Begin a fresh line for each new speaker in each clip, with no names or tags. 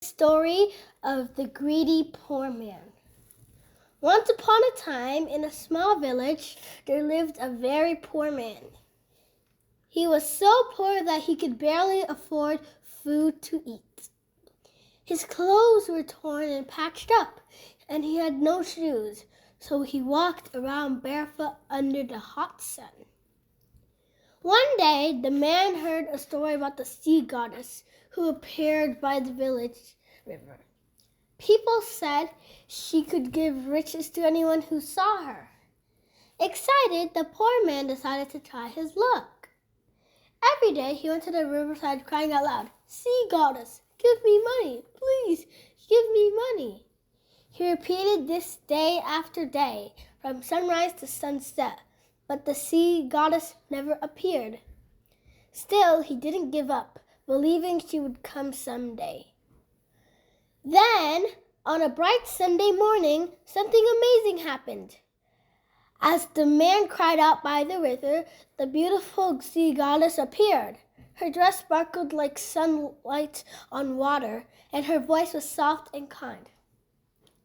Story of the greedy poor man. Once upon a time, in a small village, there lived a very poor man. He was so poor that he could barely afford food to eat. His clothes were torn and patched up, and he had no shoes, so he walked around barefoot under the hot sun. One day, the man heard a story about the sea goddess who appeared by the village river. People said she could give riches to anyone who saw her. Excited, the poor man decided to try his luck. Every day he went to the riverside crying out loud, "Sea goddess, give me money, please, give me money." He repeated this day after day, from sunrise to sunset, but the sea goddess never appeared. Still, he didn't give up, believing she would come someday. Then, on a bright Sunday morning, something amazing happened. As the man cried out by the river, the beautiful sea goddess appeared. Her dress sparkled like sunlight on water, and her voice was soft and kind.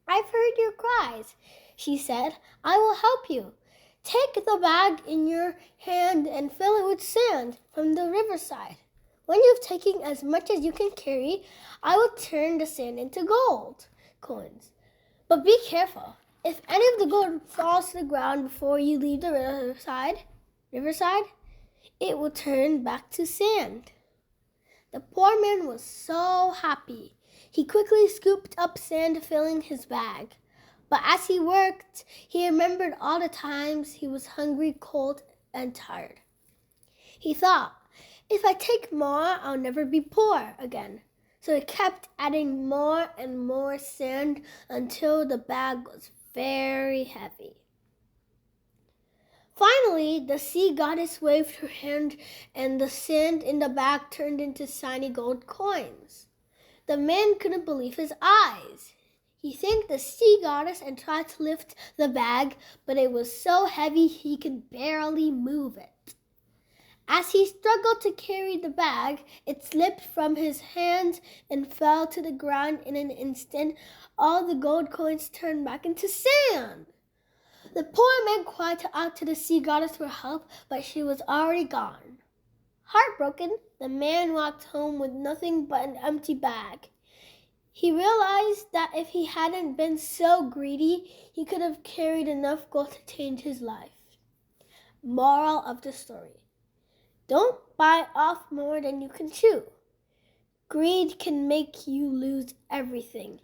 "I've heard your cries," she said. "I will help you. Take the bag in your hand and fill it with sand from the riverside. When you've taken as much as you can carry, I will turn the sand into gold coins. But be careful. If any of the gold falls to the ground before you leave the riverside, it will turn back to sand." The poor man was so happy. He quickly scooped up sand, filling his bag. But as he worked, he remembered all the times he was hungry, cold, and tired. He thought, "If I take more, I'll never be poor again." So he kept adding more and more sand until the bag was very heavy. Finally, the sea goddess waved her hand and the sand in the bag turned into shiny gold coins. The man couldn't believe his eyes. He thanked the sea goddess and tried to lift the bag, but it was so heavy he could barely move it. As he struggled to carry the bag, it slipped from his hands and fell to the ground in an instant. All the gold coins turned back into sand. The poor man cried out to the sea goddess for help, but she was already gone. Heartbroken, the man walked home with nothing but an empty bag. He realized that if he hadn't been so greedy, he could have carried enough gold to change his life. Moral of the story: don't bite off more than you can chew. Greed can make you lose everything.